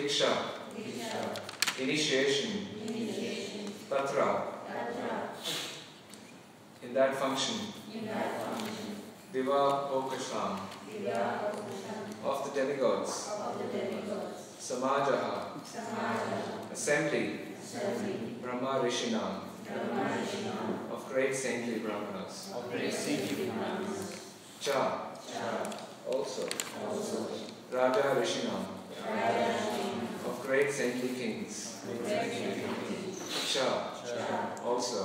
Diksha, initiation, Tatra, in that function, Diva Okasham, of the demigods, Samajaha, assembly, Brahma Rishinam, of great saintly Brahmanas, Cha, also, Raja Rishinam, of great saintly kings, Cha, also,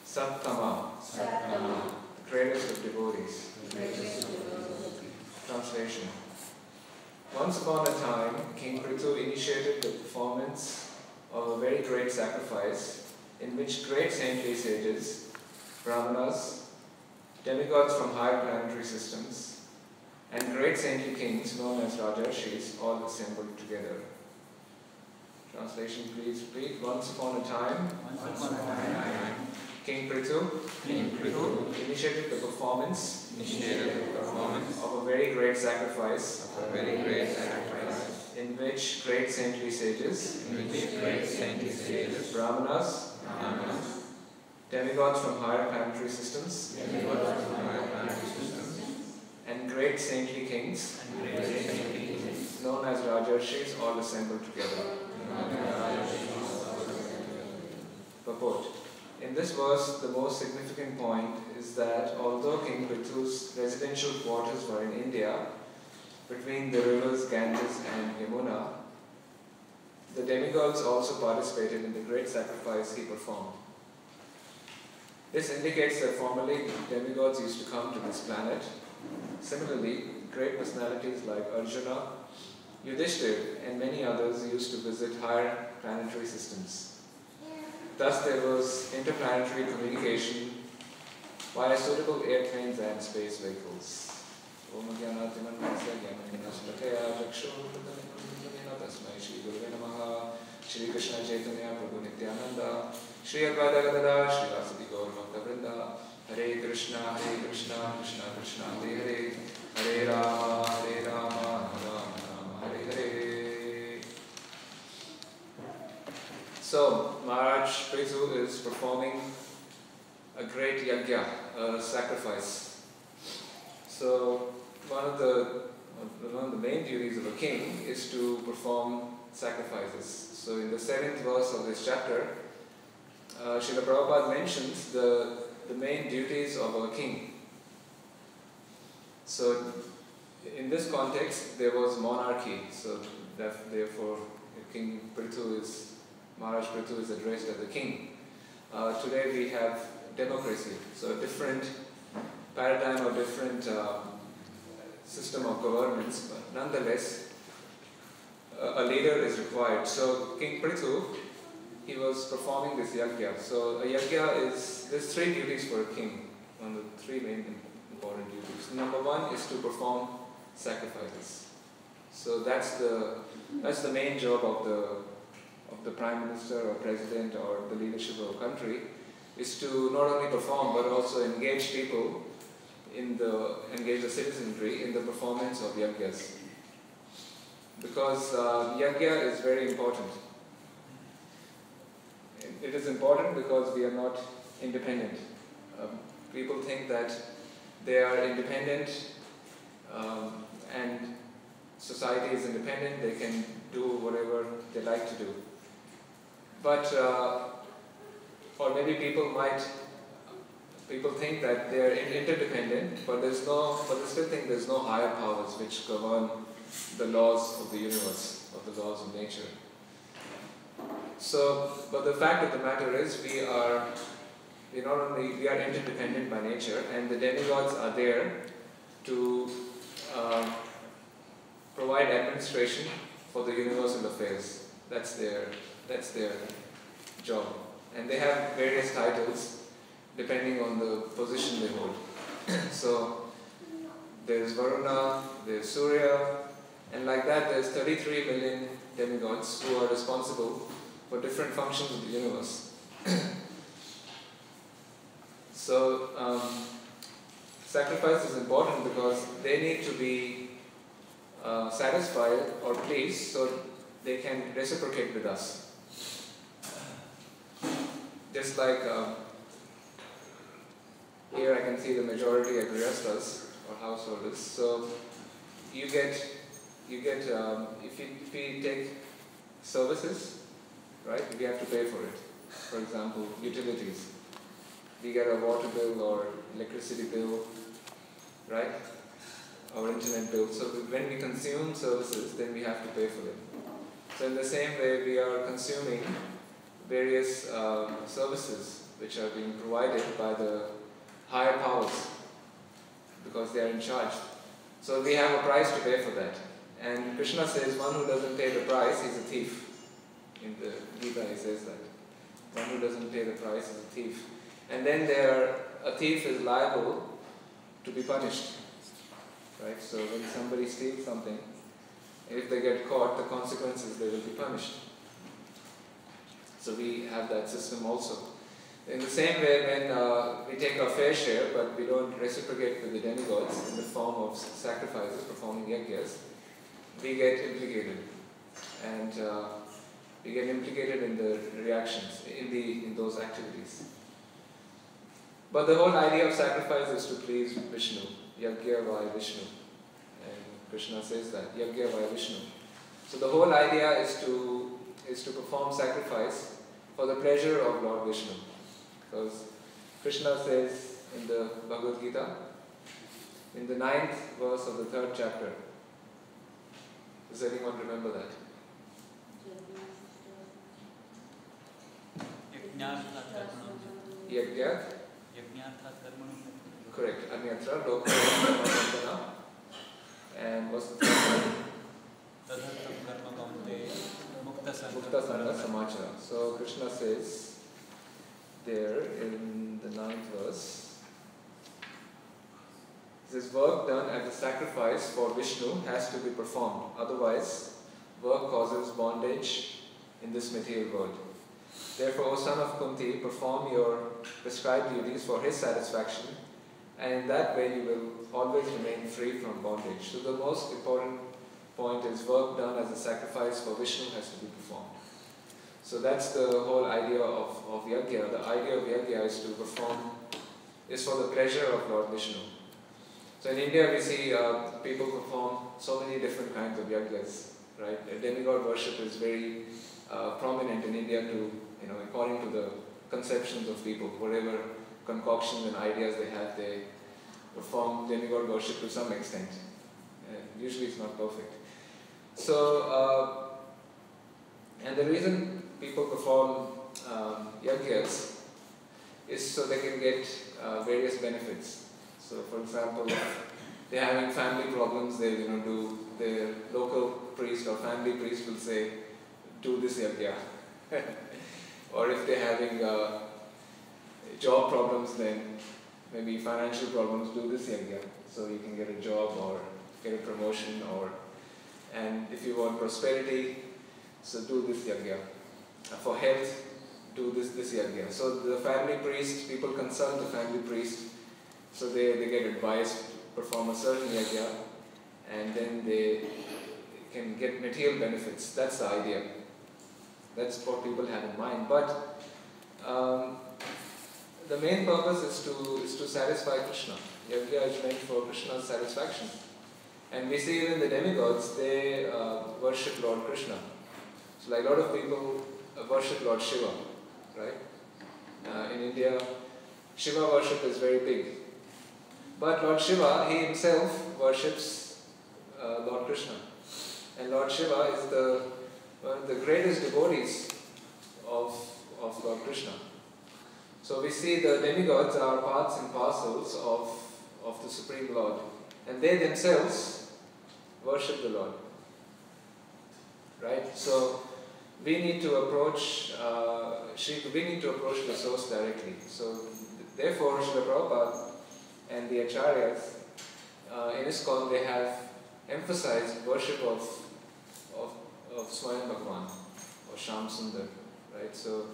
Sattama, the greatest of devotees. Translation. Once upon a time, King Prithu initiated the performance of a very great sacrifice in which great saintly sages, Brahmanas, demigods from higher planetary systems, and great saintly kings known as Rajarshis all assembled together. Translation, please repeat. Once upon a time, King Prithu initiated the performance of a very great sacrifice in which great saintly sages, Brahmanas, demigods from higher planetary systems, and great saintly kings known as Rajarshis all assembled together. Purport. In this verse, the most significant point is that although King Prithu's residential quarters were in India, between the rivers Ganges and Yamuna, the demigods also participated in the great sacrifice he performed. This indicates that formerly demigods used to come to this planet. Similarly, great personalities like Arjuna, Yudhishthir, and many others used to visit higher planetary systems. Thus there was interplanetary communication via suitable airplanes and space vehicles. Shri Krishna Chaitanya Prabhu Nityananda, Shri Advaita Gadadhar, Shri Vasadi Gaur Bhakta-vrinda, Hare Krishna, Krishna Krishna, Hare Hare, Hare Rama, Rama Rama, Hare Hare. So, Maharaj Prithu is performing a great yajna, a sacrifice. So, one of the main duties of a king is to perform sacrifices. So in the 7th verse of this chapter, Srila Prabhupada mentions the main duties of a king. So in this context, there was monarchy. So therefore, King Prithu Maharaj Prithu is addressed as the king. Today we have democracy. So a different paradigm or different system of governance, but nonetheless, a leader is required. So King Prithu, he was performing this yajna. So a yajna there's 3 duties for a king, one of the 3 main important duties. Number 1 is to perform sacrifices. So that's the main job of the prime minister or president or the leadership of a country, is to not only perform but also engage people engage the citizenry in the performance of yajnas. Because yajna is very important. It is important because we are not independent. People think that they are independent and society is independent, they can do whatever they like to do. But, or maybe people think that they are interdependent, but they still think there's no higher powers which govern the laws of the universe, of the laws of nature. So, but the fact of the matter is we are interdependent by nature, and the demigods are there to provide administration for the universal affairs. That's their job. And they have various titles depending on the position they hold. So there's Varuna, there's Surya, and like that there's 33 million demigods who are responsible for different functions of the universe. So sacrifice is important because they need to be satisfied or pleased so they can reciprocate with us. Just like here I can see the majority are grihasthas or householders. So you get if we take services, right? We have to pay for it. For example, utilities. We get a water bill or electricity bill, right? Or internet bill. So when we consume services, then we have to pay for them. So in the same way, we are consuming various services which are being provided by the higher powers because they are in charge. So we have a price to pay for that. And Krishna says one who doesn't pay the price is a thief. In the Gita he says that. One who doesn't pay the price is a thief. And then a thief is liable to be punished. Right? So when somebody steals something, if they get caught, the consequences, they will be punished. So we have that system also. In the same way, when we take our fair share, but we don't reciprocate with the demigods in the form of sacrifices, performing yajnas, we get implicated. And we get implicated in the reactions, in those activities. But the whole idea of sacrifice is to please Vishnu. Yajna vaya Vishnu. And Krishna says that, Yajna vaya Vishnu. So the whole idea is to perform sacrifice for the pleasure of Lord Vishnu. Because Krishna says in the Bhagavad Gita, in the 9th verse of the 3rd chapter, does anyone remember that? Yajna? Correct. Anyatra, Lokha, and what's the third one? Mukta Sangha Samachara. So Krishna says there in the 9th verse, it says, work done as a sacrifice for Vishnu has to be performed. Otherwise, work causes bondage in this material world. Therefore, O son of Kunti, perform your prescribed duties for his satisfaction, and in that way you will always remain free from bondage. So the most important point is work done as a sacrifice for Vishnu has to be performed. So that's the whole idea of yajna. The idea of yajna is to perform, is for the pleasure of Lord Vishnu. So in India we see people perform so many different kinds of yajnas, right? Demigod worship is very prominent in India to, according to the conceptions of people, whatever concoctions and ideas they have, they perform demigod worship to some extent. Usually it's not perfect. So, and the reason people perform yajnas is so they can get various benefits. So, for example, if they're having family problems, they do their local priest or family priest will say, do this yajna. Or if they're having job problems, then maybe financial problems, do this yajna. So you can get a job or get a promotion, and if you want prosperity, so do this yajna. For health, do this yajna. So the family priest, people consult the family priest, so they get advice to perform a certain yajna, and then they can get material benefits. That's the idea. That's what people have in mind. But the main purpose is to satisfy Krishna. Yajna is meant for Krishna's satisfaction. And we see even the demigods, they worship Lord Krishna. So like a lot of people worship Lord Shiva, right? In India, Shiva worship is very big. But Lord Shiva, he himself worships Lord Krishna. And Lord Shiva is one of the greatest devotees of Lord Krishna. So we see the demigods are parts and parcels of the Supreme Lord. And they themselves worship the Lord. Right? So we need to approach the source directly. So therefore, Srila Prabhupada and the Acharyas in ISKCON, they have emphasized worship of Swami Bhagavan or Shyam Sundar. Right? So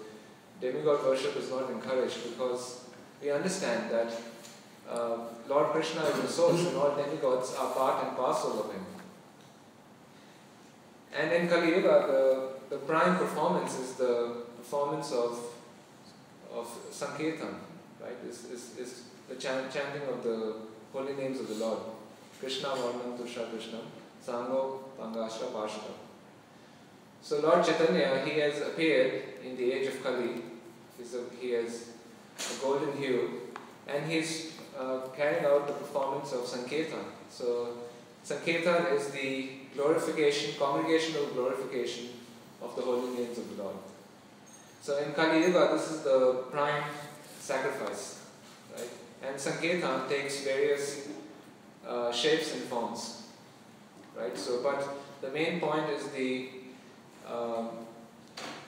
demigod worship is not encouraged because we understand that Lord Krishna is the source and all demigods are part and parcel of him. And in Kali Yuga, the prime performance is the performance of Sankirtan, right? Is the chanting of the holy names of the Lord. Krishna Varnam Tusha Krishnam Sango Pangashra Pashata. So Lord Chaitanya, he has appeared in the age of Kali. He has a golden hue, and he's carrying out the performance of Sankirtan. So Sankirtan is the glorification, congregational glorification of the holy names of the Lord. So in Kali Yuga, this is the prime sacrifice, right? And Sankirtan takes various shapes and forms, right? So, but the main point is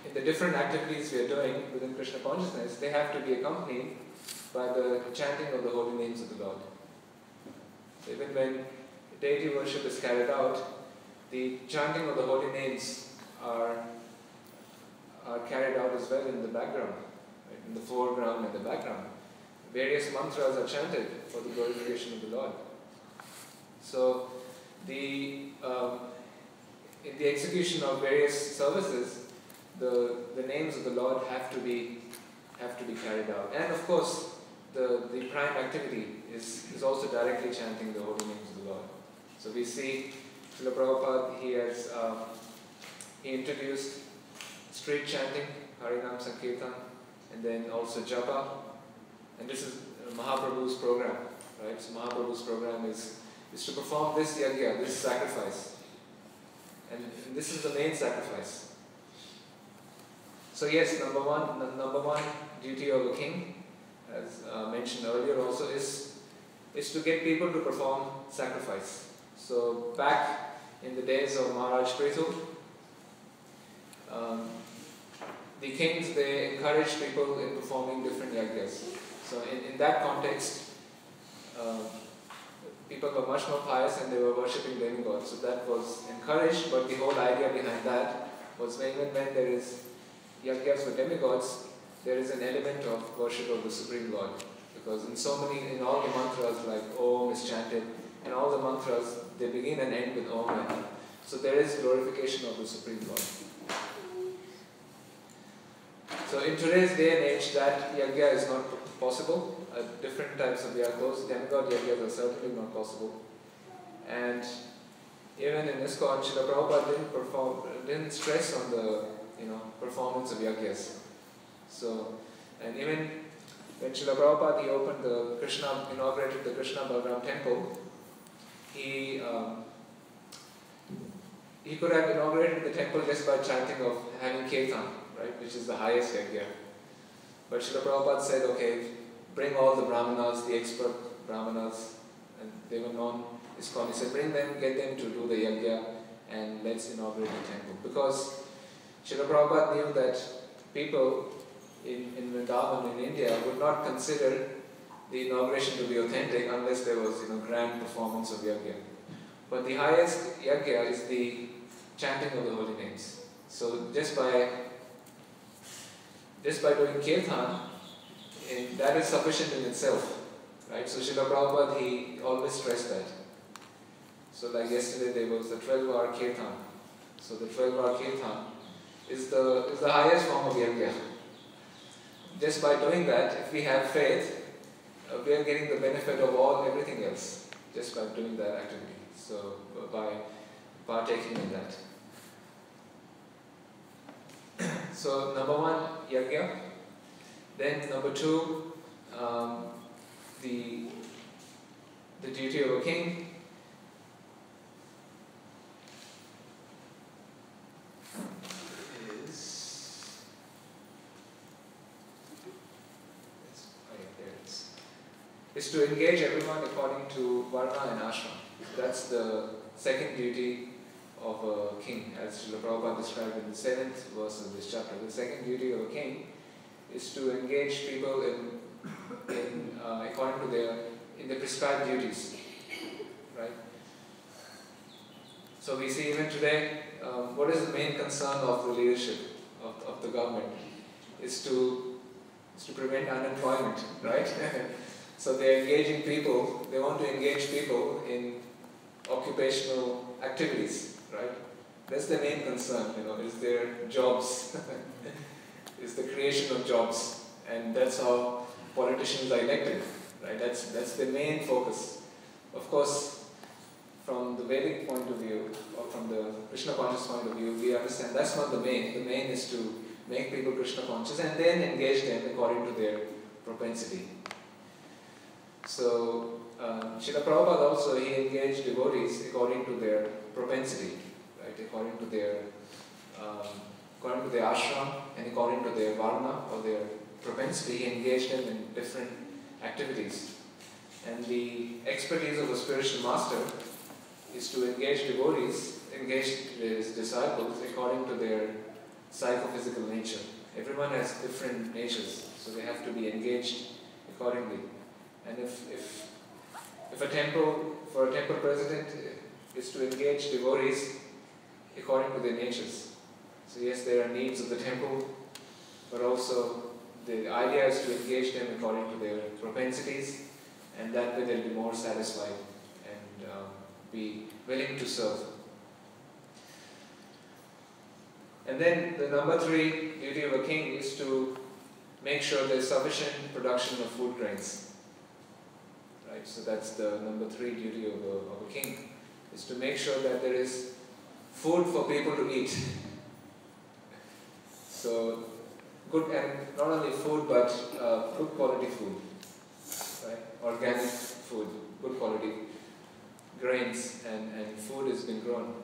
in the different activities we are doing within Krishna consciousness, they have to be accompanied by the chanting of the holy names of the Lord. So even when deity worship is carried out, the chanting of the holy names are carried out as well in the background, right? In the foreground and the background. Various mantras are chanted for the glorification of the Lord. So in the execution of various services, the names of the Lord have to be carried out. And of course, the prime activity is also directly chanting the holy names of the Lord. So we see Srila Prabhupada, he introduced street chanting, Harinam Sankirtan, and then also Japa. And this is Mahaprabhu's program, right? So Mahaprabhu's program is to perform this yajna, this sacrifice. And this is the main sacrifice. So yes, number one duty of a king, as mentioned earlier also, is to get people to perform sacrifice. So back in the days of Maharaj Prithu, the kings, they encouraged people in performing different yajnas. So in that context, people were much more pious and they were worshipping demigods. So that was encouraged, but the whole idea behind that was even when there is yajnas for demigods, there is an element of worship of the Supreme Lord. Because in all the mantras, like Om is chanted, and all the mantras, they begin and end with Om. So there is glorification of the Supreme Lord. So in today's day and age, that yajna is not possible. Different types of yajnas, demigod yajnas are certainly not possible. And even in ISKCON, Srila Prabhupada didn't stress on the performance of yajnas. So, and even when Srila Prabhupada inaugurated the Krishna Balaram temple, he could have inaugurated the temple just by chanting of having kirtan, right, which is the highest yajna. But Srila Prabhupada said, okay, bring all the brahmanas, the expert brahmanas, and they were non-ISKCON. He said, bring them, get them to do the yajna, and let's inaugurate the temple. Because Srila Prabhupada knew that people in Vrindavan in India would not consider the inauguration to be authentic unless there was grand performance of yajna. But the highest yajna is the chanting of the holy names. So just by doing kirtan, that is sufficient in itself, right? So Srila Prabhupada, he always stressed that. So like yesterday there was the 12-hour kirtan. So the 12-hour kirtan is the highest form of yajna. Just by doing that, if we have faith, we are getting the benefit of everything else, just by doing that activity. So by partaking in that. So number one, yajna. Then number two, the duty of a king. Is to engage everyone according to Varna and Ashram. That's the second duty of a king, as Srila Prabhupada described in the 7th verse of this chapter. The second duty of a king is to engage people according to in the prescribed duties, right? So we see even today, what is the main concern of the leadership of the government is to prevent unemployment, right? So they're engaging people, they want to engage people in occupational activities, right? That's the main concern, is their jobs, is the creation of jobs, and that's how politicians are elected, right? That's the main focus. Of course, from the Vedic point of view, or from the Krishna conscious point of view, we understand that's not the main. The main is to make people Krishna conscious and then engage them according to their propensity. So, Srila Prabhupada also, he engaged devotees according to their propensity, right? According to their ashram and according to their varna or their propensity, he engaged them in different activities. And the expertise of a spiritual master is to engage devotees, engage his disciples according to their psychophysical nature. Everyone has different natures, so they have to be engaged accordingly. And if a temple, for a temple president, is to engage devotees according to their natures. So yes, there are needs of the temple, but also the idea is to engage them according to their propensities, and that way they'll be more satisfied and be willing to serve. And then the number 3 duty of a king is to make sure there's sufficient production of food grains. Right? So that's the number 3 duty of a king, is to make sure that there is food for people to eat. So good, and not only food, but good quality food, right? Organic food, good quality grains, and food has been grown.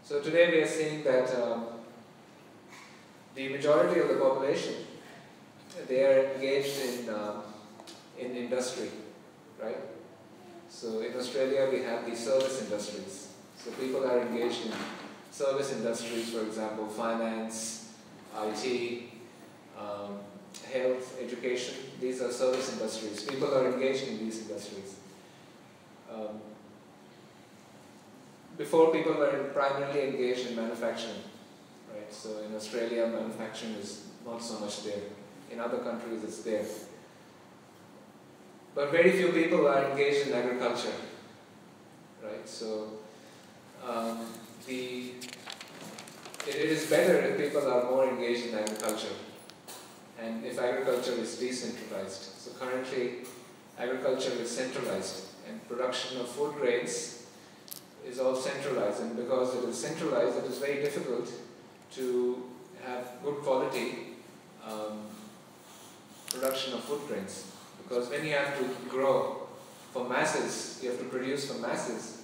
So today we are seeing that the majority of the population, they are engaged in industry, right? So in Australia we have the service industries. So people are engaged in service industries, for example, finance, IT, health, education. These are service industries. People are engaged in these industries. Before, people were primarily engaged in manufacturing, right? So in Australia, manufacturing is not so much there. In other countries, it's there. But very few people are engaged in agriculture, right? So it is better if people are more engaged in agriculture, and if agriculture is decentralized. So currently, agriculture is centralized, and production of food grains is all centralized, and because it is centralized, it is very difficult to have good quality production of food grains. Because when you have to grow for masses, you have to produce for masses,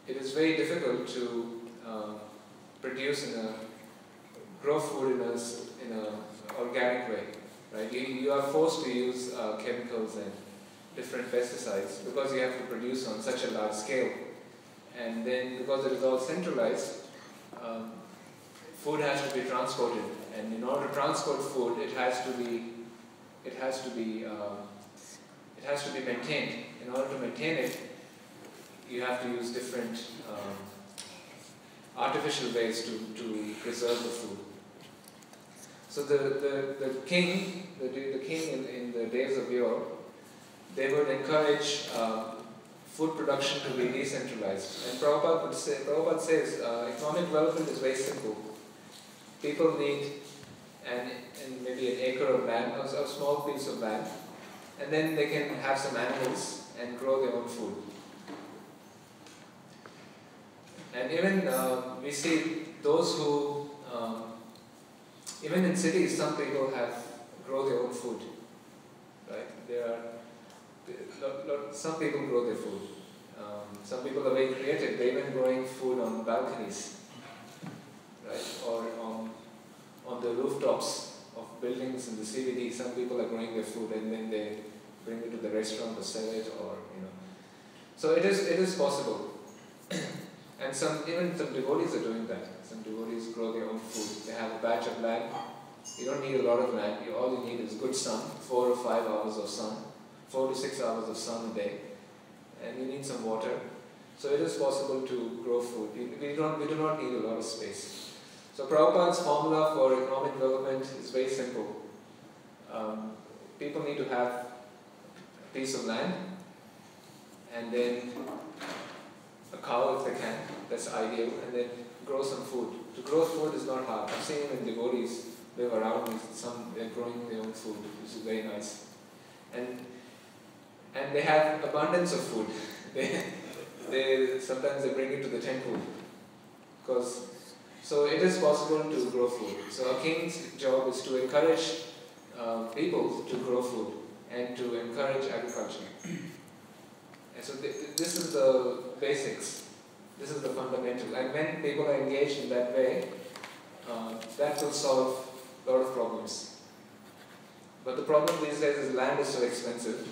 it is very difficult to grow food in a organic way, right? You are forced to use chemicals and different pesticides because you have to produce on such a large scale. And then because it is all centralized, food has to be transported, and in order to transport food, it has to be maintained. In order to maintain it, you have to use different artificial ways to preserve the food. So the king in the days of yore, they would encourage food production to be decentralized. And Prabhupada says economic development is very simple. People need maybe an acre of land, or a small piece of land, and then they can have some animals and grow their own food. And even we see those who, even in cities, some people grow their own food, right? Some people grow their food. Some people are very creative. They're even growing food on balconies, right? Or on the rooftops of buildings in the CBD. Some people are growing their food and then they bring it to the restaurant or sell it, or So it is possible. And even some devotees are doing that. Some devotees grow their own food. They have a patch of land. You don't need a lot of land. All you need is good sun, 4 or 5 hours of sun, 4 to 6 hours of sun a day, and you need some water. So it is possible to grow food. We do not need a lot of space. So Prabhupada's formula for economic development is very simple. People need to have a piece of land, and then a cow if they can. that's ideal, and then grow some food. To grow food is not hard. I've seen when devotees live around me, they're growing their own food, which is very nice. And they have abundance of food. Sometimes they bring it to the temple. So it is possible to grow food. So a king's job is to encourage people to grow food and to encourage agriculture. And so this is the basics. This is the fundamental. And when people are engaged in that way, that will solve a lot of problems. But the problem these days is land is so expensive.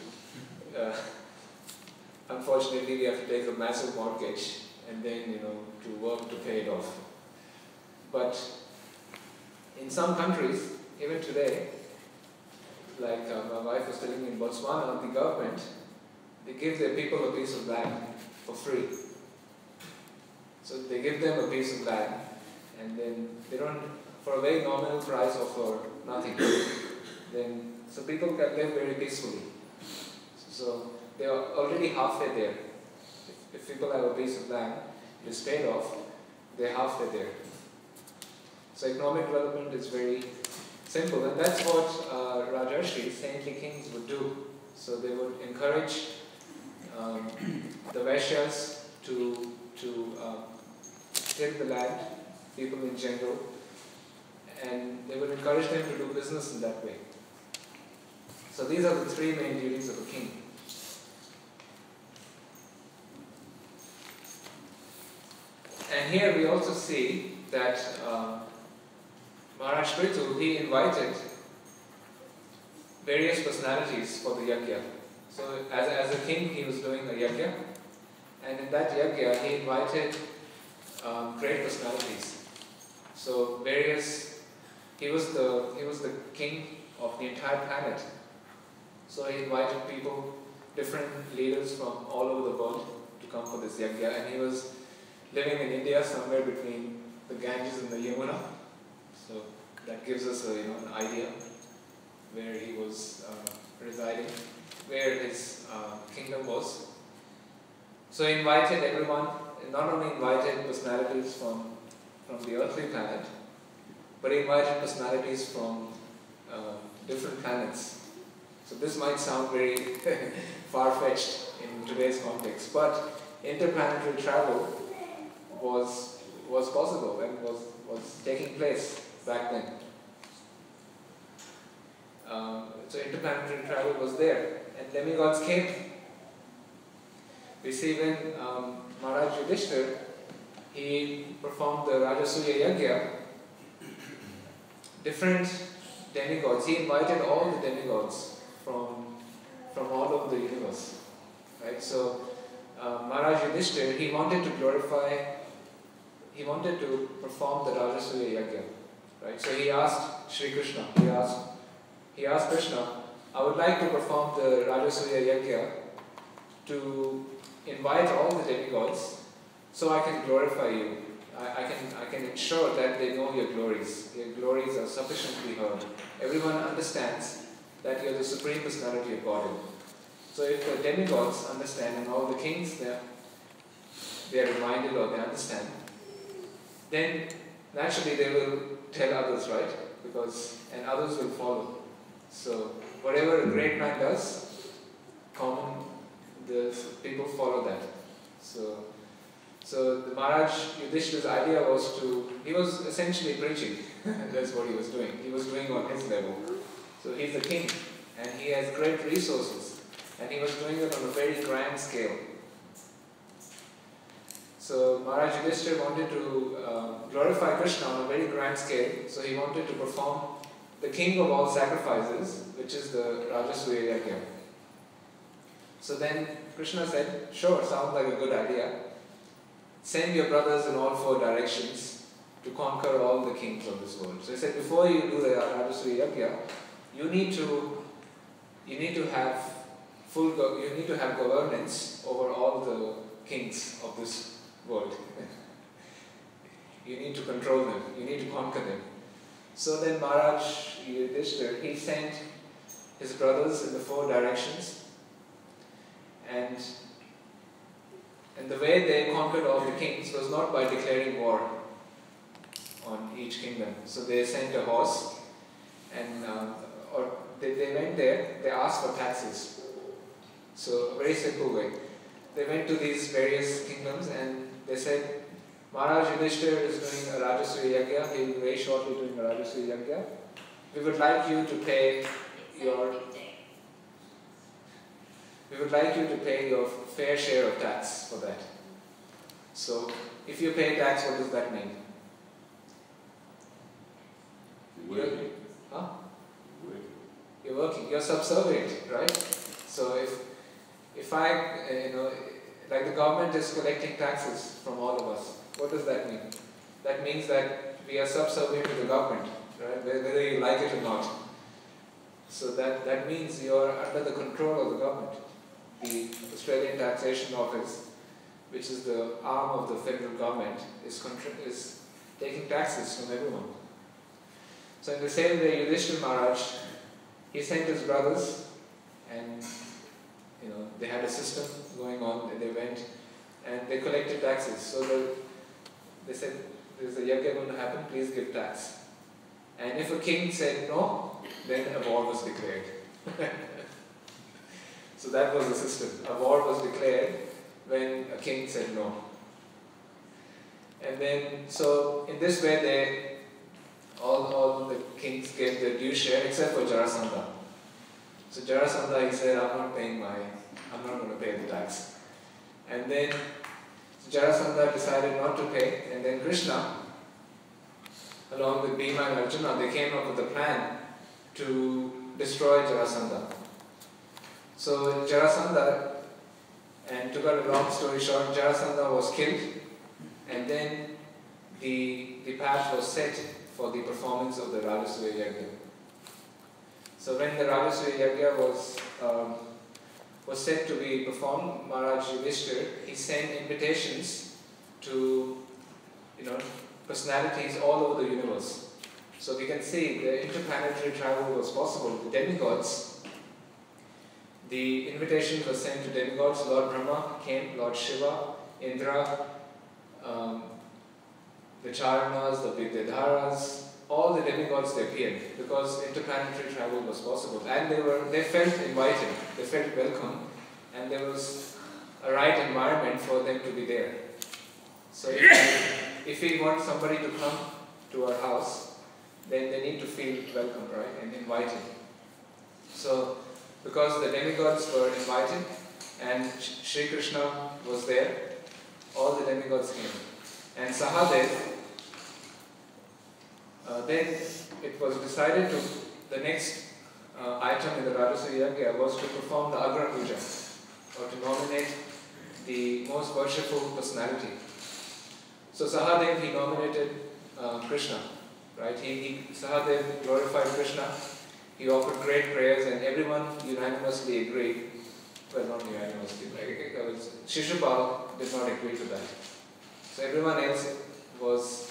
Unfortunately, we have to take a massive mortgage and then, to work to pay it off. But in some countries, even today, like my wife was telling me in Botswana, the government, they give their people a piece of land for free. So they give them a piece of land, and then they don't, for a very nominal price or for nothing, so people can live very peacefully. So they are already halfway there. If people have a piece of land, it is paid off, they're halfway there. So economic development is very simple, and that's what Rajarshis, saintly kings, would do. So they would encourage the Vaishyas to till the land, people in general, and they would encourage them to do business in that way. So these are the three main duties of a king. And here we also see that Maharaj Prithu, he invited various personalities for the yajna. So as a king, he was doing a yajna, and in that yajna, he invited great personalities. So he was the king of the entire planet. So he invited people, different leaders from all over the world to come for this yajna, and he was living in India, somewhere between the Ganges and the Yamuna. So that gives us an idea where he was residing, where his kingdom was. So he invited everyone, and not only invited personalities from the earthly planet, but he invited personalities from different planets. So this might sound very far-fetched in today's context, but interplanetary travel was possible and was taking place back then. So interplanetary travel was there, and demigods came. We see when Maharaj Yudhishthira, he performed the Rajasuya Yajna, different demigods, he invited all the demigods from all over the universe. Right? So Maharaj Yudhishthira, he wanted to perform the Rajasuya Yajna. Right? So he asked Sri Krishna, he asked Krishna, I would like to perform the Rajasuya Yajna to invite all the demigods so I can glorify you. I can ensure that they know your glories. Your glories are sufficiently heard. Everyone understands that you are the Supreme Personality of Godhead. So if the demigods understand and all the kings they are reminded or they understand, then naturally they will tell others, right? And others will follow. So whatever a great man does, the people follow that. So the Maharaj Yudhishthira's idea was he was essentially preaching. That's what he was doing. He was doing on his level. So he's the king, and he has great resources, and he was doing it on a very grand scale. So Maharaj Yudhishthira wanted to glorify Krishna on a very grand scale, so he wanted to perform the king of all sacrifices, which is the Rajasuya Yajna. So then Krishna said, sure, sounds like a good idea. Send your brothers in all four directions to conquer all the kings of this world. So he said, before you do the Rajasuya Yajna, you need to have governance over all the kings of this world. You need to control them. You need to conquer them. So then Maharaj Yudhishthira, he sent his brothers in the four directions, and And the way they conquered all the kings was not by declaring war on each kingdom. So they sent a horse, and or they went there, they asked for taxes. So a very simple way. They went to these various kingdoms and they said, Maharaj Yudhishthira is doing a Rajasri Yajna, he will be very shortly doing a Rajasri Yajna. We would like you to pay your fair share of tax for that. So, if you pay tax, what does that mean? You're working. You're subservient, right? So if I, like the government is collecting taxes from all of us, what does that mean? That means that we are subservient to the government, right? Whether you like it or not. So that means you are under the control of the government. The Australian Taxation Office, which is the arm of the federal government, is taking taxes from everyone. So in the same way, Yudhishthira Maharaj, he sent his brothers, and they had a system going on, and they went and they collected taxes. So they said, there's a yajna going to happen, please give tax. And if a king said no, then a war was declared. So that was the system. A war was declared when a king said no. And then, so in this way, all the kings gave their due share except for Jarasandha. So Jarasandha, he said, I'm not going to pay the tax. And then Jarasandha decided not to pay, and then Krishna, along with Bhima and Arjuna, they came up with a plan to destroy Jarasandha. So Jarasandha, and to cut a long story short, Jarasandha was killed, and then the path was set for the performance of the Rajasuriya Yajna. So when the Rajasuriya Yajna was set to be performed, Maharaj Yudhishthira, he sent invitations to personalities all over the universe. So we can see the interplanetary travel was possible. The demigods, the invitations were sent to demigods. Lord Brahma came, Lord Shiva, Indra, the Charanas, the Vidyadharas, all the demigods, they appeared because interplanetary travel was possible. And they felt invited, they felt welcome, and there was a right environment for them to be there. So if we want somebody to come to our house, then they need to feel welcome, right, and invited. So, because the demigods were invited and Sri Krishna was there, all the demigods came. And Sahadev, then it was decided the next item in the Rajasuriya Yajna was to perform the Agra Puja, or to nominate the most worshipful personality. So Sahadev, he nominated Krishna, right? Sahadev glorified Krishna. He offered great prayers, and everyone unanimously agreed. Well, not unanimously. Shishupal did not agree to that. So everyone else was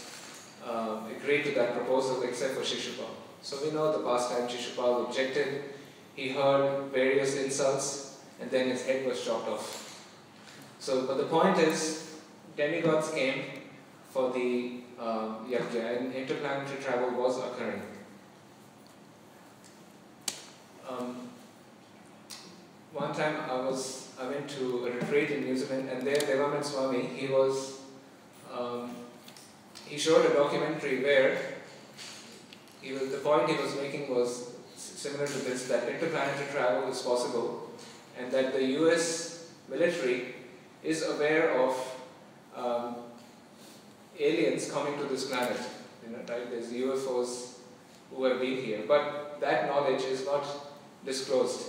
agreed to that proposal except for Shishupal. So we know the past time Shishupal objected. He heard various insults, and then his head was chopped off. So, but the point is, demigods came for the yajna, and interplanetary travel was occurring. One time I went to a retreat in New Zealand, and there Devamana Swami, he showed a documentary where the point he was making was similar to this, that interplanetary travel is possible, and that the US military is aware of aliens coming to this planet. Right? There's UFOs who have been here, but that knowledge is not disclosed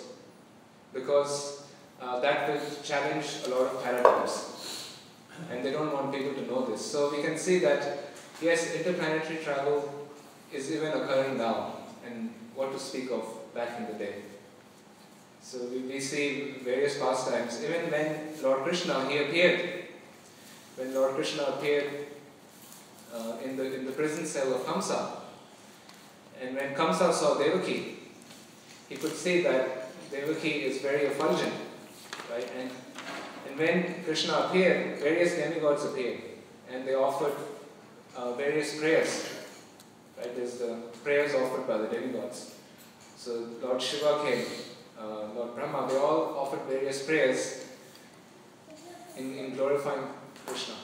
because that will challenge a lot of paradigms, and they don't want people to know this. So we can see that yes, interplanetary travel is even occurring now, and what to speak of back in the day. So we see various pastimes. Even when Lord Krishna, he appeared, when Lord Krishna appeared in the prison cell of Kamsa, and when Kamsa saw Devaki, he could see that Devaki is very effulgent, right? And And when Krishna appeared, various demigods appeared, and they offered various prayers. Right? There's the prayers offered by the demigods. So Lord Shiva came, Lord Brahma, they all offered various prayers in glorifying Krishna.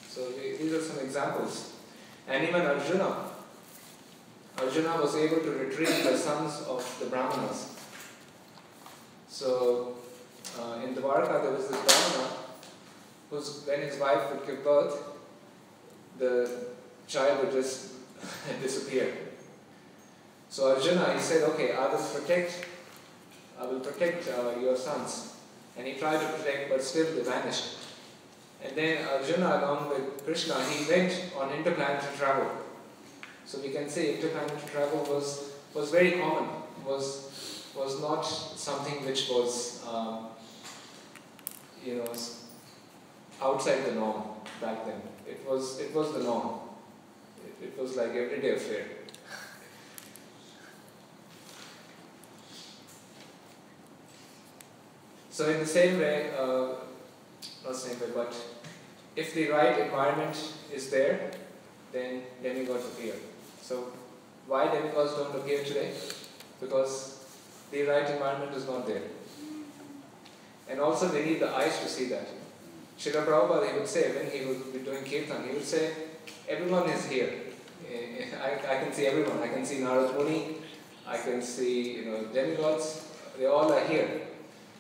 So these are some examples. And even Arjuna was able to retrieve the sons of the Brahmanas. So in Dwarka there was this Brahmana when his wife would give birth, the child would just disappear. So Arjuna, he said, okay, I will protect your sons. And he tried to protect, but still they vanished. And then Arjuna, along with Krishna, he went on interplanetary travel. So we can say interplanetary travel was very common, was not something which was outside the norm back then. It was the norm. It was like everyday affair. So in the same way, not same way, but if the right environment is there, then demigods appear. So why demigods don't appear today? Because the right environment is not there. And also they need the eyes to see that. Srila Prabhupada, he would say, when he would be doing kirtan, he would say, everyone is here. I can see everyone. I can see Narad Muni, I can see demigods, they all are here.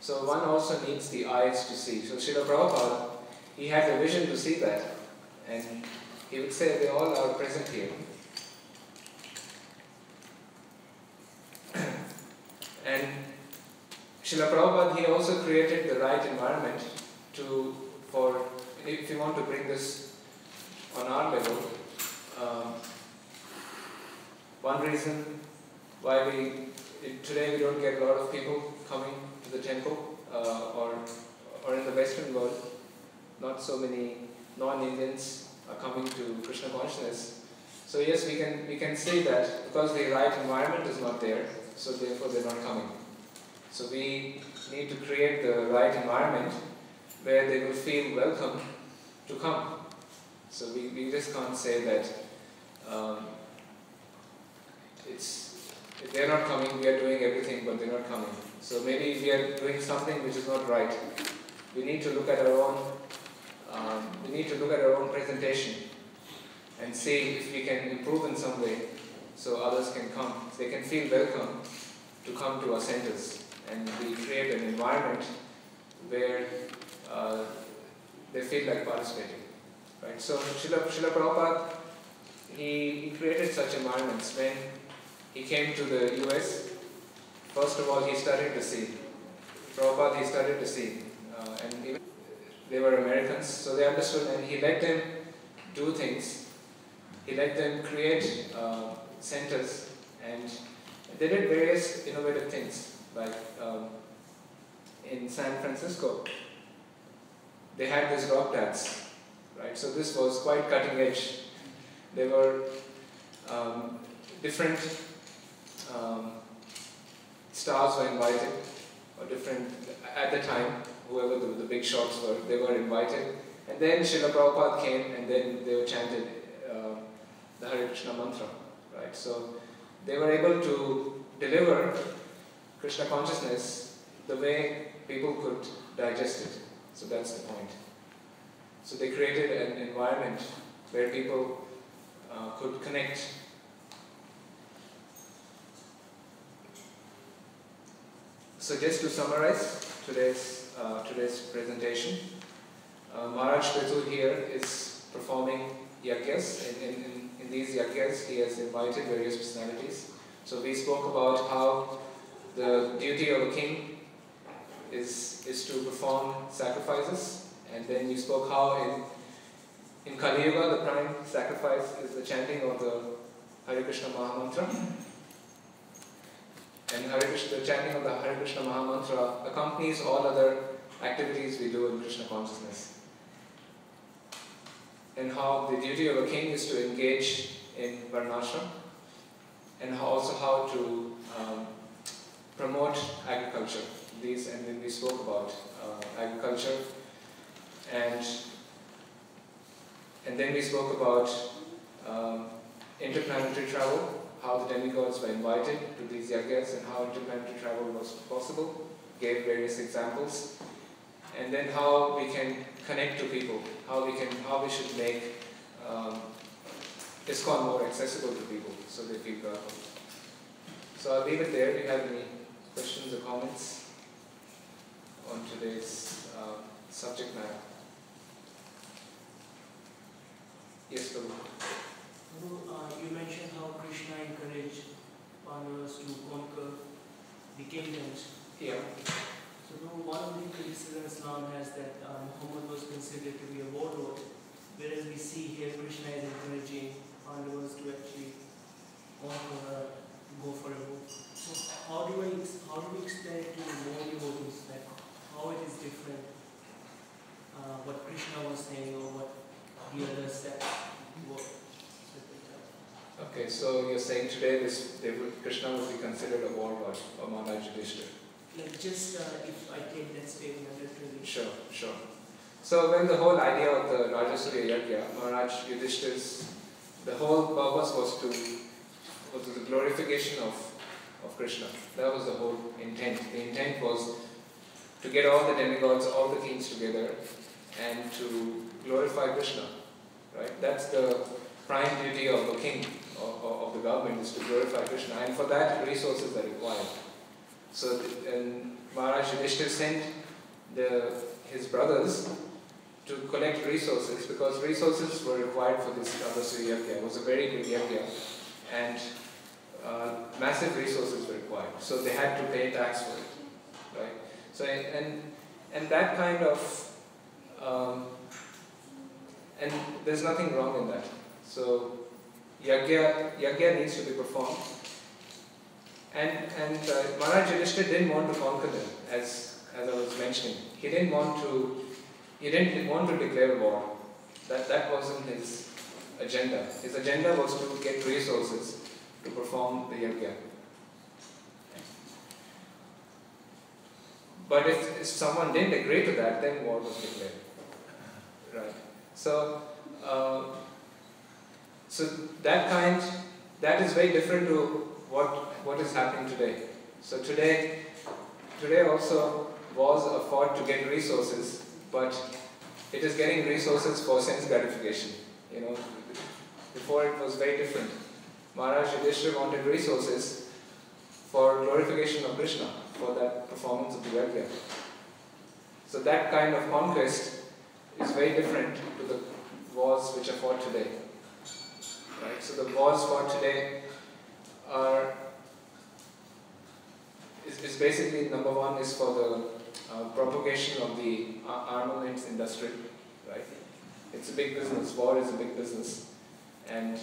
So one also needs the eyes to see. So Srila Prabhupada, he had the vision to see that. And he would say they all are present here. And Srila Prabhupada, he also created the right environment if you want to bring this on our level, one reason why today we don't get a lot of people coming to the temple, or in the Western world, not so many non-Indians are coming to Krishna consciousness. So yes, we can say that because the right environment is not there, so therefore they're not coming. So we need to create the right environment where they will feel welcome to come. So we just can't say that if they're not coming, we are doing everything, but they're not coming. So maybe we are doing something which is not right. We need to look at our own presentation and see if we can improve in some way, so others can come. They can feel welcome to come to our centers, and we create an environment where they feel like participating. Right? So Srila Prabhupada, he created such environments. When he came to the US, first of all he studied the scene. Prabhupada, he studied the scene. And even they were Americans, so they understood, and he let them do things. He let them create centers, and they did various innovative things. Like in San Francisco, they had this rock dance, right? So this was quite cutting edge. There were different stars were invited, or different, at the time, whoever the big shots were, they were invited. And then Srila Prabhupada came, and then they were chanted the Hare Krishna mantra, right? So they were able to deliver Krishna consciousness the way people could digest it. So that's the point. So they created an environment where people could connect. So just to summarize today's presentation, Maharaj Prithu here is performing yajnas. In these yajnas, he has invited various personalities. So we spoke about how the duty of a king is to perform sacrifices, and then we spoke how in Kali Yuga the prime sacrifice is the chanting of the Hare Krishna Mahamantra. And the chanting of the Hare Krishna Mahamantra accompanies all other activities we do in Krishna consciousness. And how the duty of a king is to engage in Varnashram, and also how to promote agriculture. And then we spoke about agriculture, And then we spoke about interplanetary travel, how the demigods were invited to these yagyas and how interplanetary travel was possible, gave various examples, and then how we can connect to people, how we should make ISKCON more accessible to people so they feel welcome. So I'll leave it there. Do you have any questions or comments on today's subject matter? Yes, Prabhu. You mentioned how Krishna encouraged Pandavas to conquer the kingdoms. Yeah. So one of the criticisms Islam has that Muhammad was considered to be a warlord, whereas we see here Krishna is encouraging Pandavas to actually conquer, go for a war. So how do we explain to more devotees that how it is different, what Krishna was saying or what the others said? Okay, so you're saying today Krishna would be considered a warlord or Maharaj Yudhishthira? Like just if I take that statement literally. Sure. So when the whole idea of the Rajasuya Yajna, Maharaj Yudhishthira's, the whole purpose was the glorification of Krishna. That was the whole intent. The intent was to get all the demigods, all the kings together and to glorify Krishna. Right? That's the prime duty of the king, of the government, is to glorify Krishna, and for that resources are required. So Maharaj Yudhishthira sent his brothers to collect resources because resources were required for this Rajasuya Yajna. It was a very big yajna and massive resources were required. So they had to pay tax for it, right? So and that kind of and there's nothing wrong in that. So yajna needs to be performed. And Maharaj Yudhishthira didn't want to conquer them, as I was mentioning. He didn't want to declare war. That wasn't his agenda. His agenda was to get resources to perform the yajna. But if someone didn't agree to that, then war was declared. Right. So that is very different to what is happening today. So today also wars are fought to get resources, but it is getting resources for sense gratification. You know, before it was very different. Maharaj Yudhishthira wanted resources for glorification of Krishna, for that performance of the yajna. So that kind of conquest is very different to the wars which are fought today. Right? So the wars fought today is basically, number one is for the propagation of the armaments industry. Right? It's a big business. War is a big business, and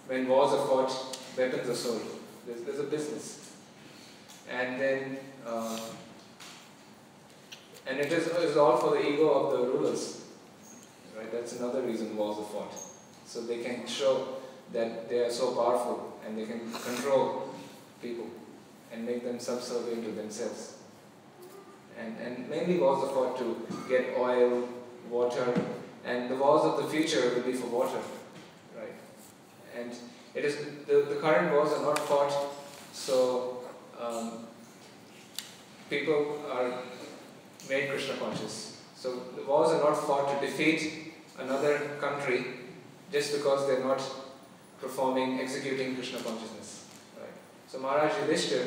when wars are fought, weapons are sold. There's a business, and then and it is all for the ego of the rulers. Right? That's another reason wars are fought. So they can show that they are so powerful and they can control people and make them subservient to themselves. And mainly wars are fought to get oil, water, and the wars of the future will be for water. Right? And it is the current wars are not fought so people are made Krishna conscious. So the wars are not fought to defeat another country just because they're not executing Krishna consciousness. Right? So Maharaj Yudhishthira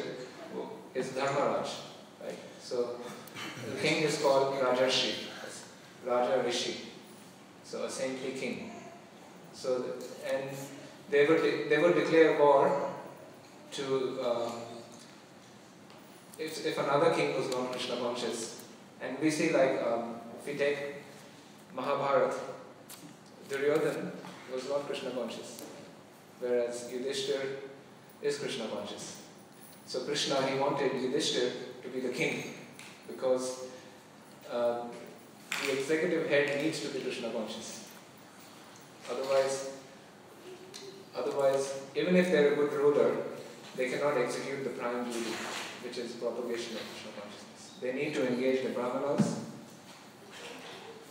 is Dharmaraj. Right? So the king is called Rajarshi, Raja Rishi. So a saintly king. So and they would declare war to if another king was not Krishna conscious. And we see if we take Mahabharata, Duryodhana was not Krishna conscious, whereas Yudhishthira is Krishna conscious. So Krishna, he wanted Yudhishthira to be the king because the executive head needs to be Krishna conscious. Otherwise, even if they're a good ruler, they cannot execute the prime duty, which is propagation of Krishna consciousness. They need to engage the Brahmanas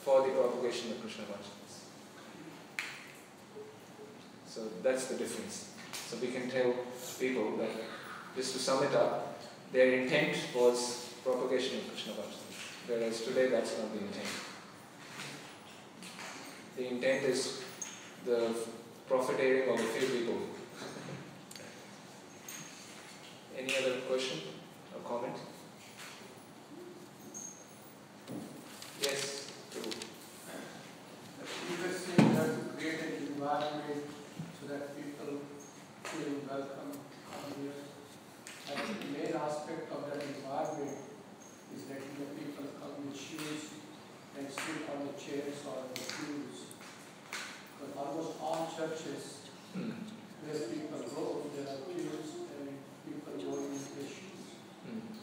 for the propagation of Krishna consciousness. So that's the difference. So we can tell people that, just to sum it up, their intent was propagation of Krishna consciousness, whereas today that's not the intent. The intent is the profiteering of a few people. Any other question or comment? Yes, Prabhu. You were saying that to create an environment so that people feel welcome here. I think the main aspect of that environment is letting the people come with shoes and sit on the chairs or the pews. But almost all churches, where people go, there are pews and people going with their shoes.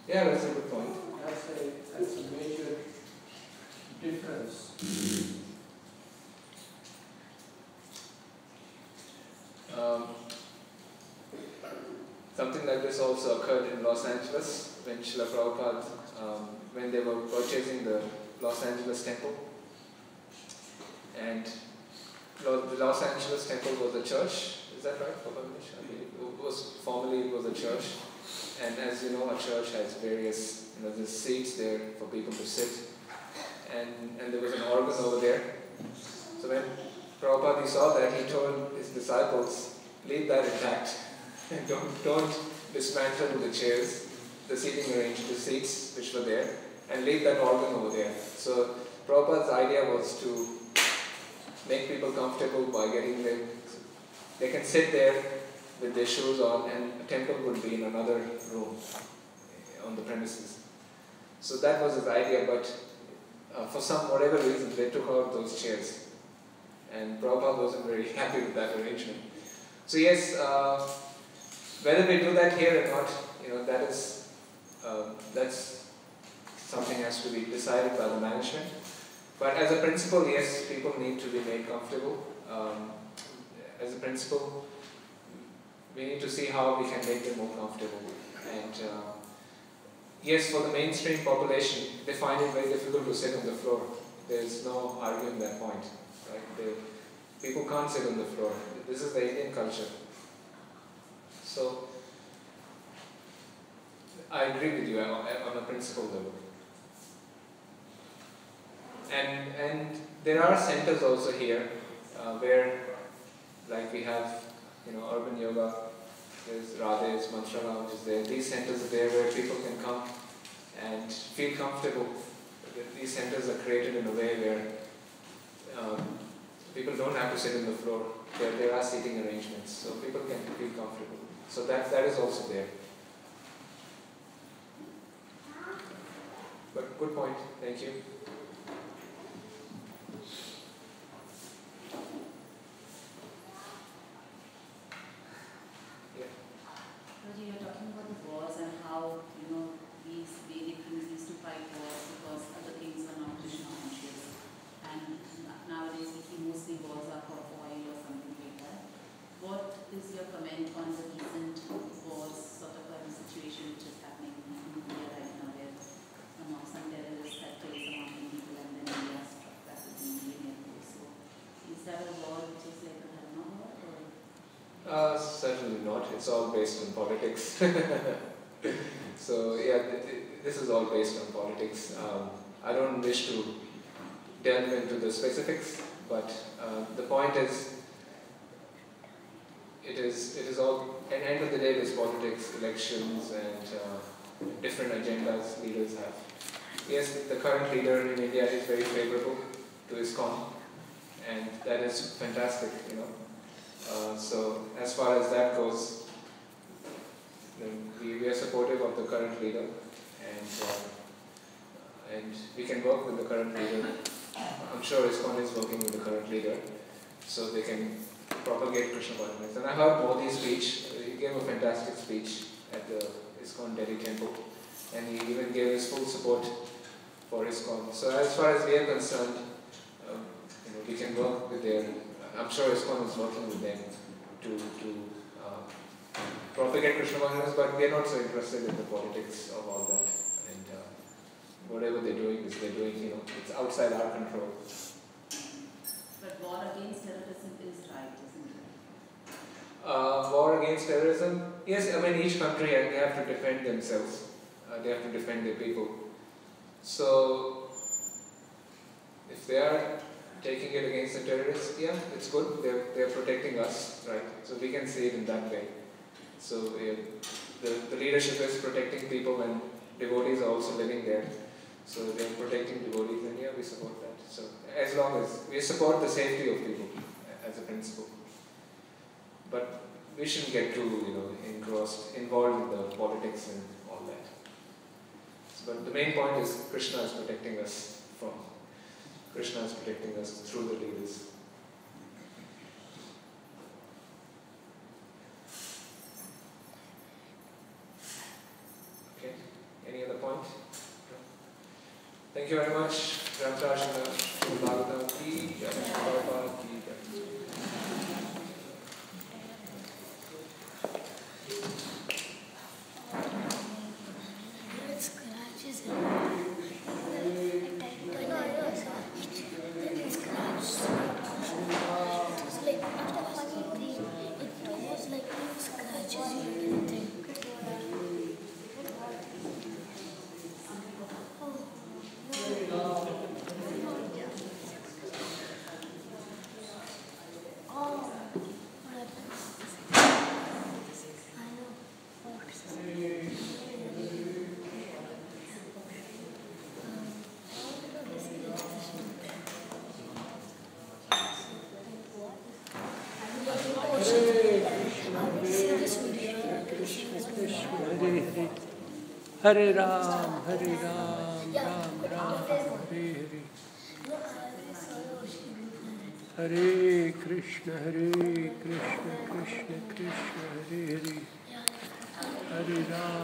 Yeah, that's a good point. That's a major difference. Something like this also occurred in Los Angeles when Srila Prabhupada, when they were purchasing the Los Angeles temple. And the Los Angeles temple was a church, is that right? Formerly it was a church. And as you know, a church has various, there's seats there for people to sit. And there was an organ over there. So when Prabhupada saw that, he told his disciples, leave that intact. don't dismantle the chairs, the seating arrangement, the seats which were there, and leave that organ over there. So Prabhupada's idea was to make people comfortable by getting them. They can sit there with their shoes on, and a temple would be in another room on the premises. So that was his idea, but for whatever reason, they took out those chairs. And Prabhupada wasn't very happy with that arrangement. So yes, whether we do that here or not, that's something has to be decided by the management. But as a principle, yes, people need to be made comfortable. As a principle, we need to see how we can make them more comfortable. And yes, for the mainstream population, they find it very difficult to sit on the floor. There's no arguing that point. Right? People can't sit on the floor. This is the Indian culture. So, I agree with you on a principle level. And there are centers also here where, like we have, urban yoga, there's Radhe's, Mantra Lounge is there. These centers are there where people can come and feel comfortable. These centers are created in a way where people don't have to sit on the floor. There are seating arrangements, so people can feel comfortable. So that is also there. But good point. Thank you. You were talking about the wars and how, these Vedic kings used to fight wars because other kings were not Krishna conscious. And nowadays we see mostly wars are for oil or something like that. What is your comment on the recent wars sort of a situation which is happening in India right now, where some terrorists have killed some army people and then India struck back with the Indian Air Force. So is that a war which is like a Dharma war? Certainly not. It's all based on politics. So yeah, this is all based on politics. I don't wish to delve into the specifics, but the point is, it is all. At the end of the day, there's politics, elections, and different agendas leaders have. Yes, the current leader in India is very favorable to ISKCON, and that is fantastic, So as far as that goes, we are supportive of the current leader, and we can work with the current leader. I'm sure ISKCON is working with the current leader, so they can propagate Krishna consciousness. And I heard Modi's speech. He gave a fantastic speech at the ISKCON Delhi temple, and he even gave his full support for ISKCON. So as far as we are concerned, we can work with their. I'm sure ISKCON is working with them to propagate Krishna consciousness, but we are not so interested in the politics of all that. And whatever they're doing, it's outside our control. But war against terrorism is right, isn't it? War against terrorism, yes, I mean each country, they have to defend themselves. They have to defend their people. So, if they are taking it against the terrorists, yeah, it's good. They're protecting us, right? So we can see it in that way. So the leadership is protecting people, and devotees are also living there. So they're protecting devotees, and yeah, we support that. So as long as we support the safety of people as a principle, but we shouldn't get too involved in the politics and all that. But the main point is Krishna is protecting us through the leaders. Okay, any other point? Thank you very much. Brahmachari Ashram, Śrīmad Bhāgavatam ki jai, Prabhupada ki jai. Hare Ram, Ram Ram, Hare Hare. Hare Krishna, Krishna Krishna, Hare Hare. Hare Ram.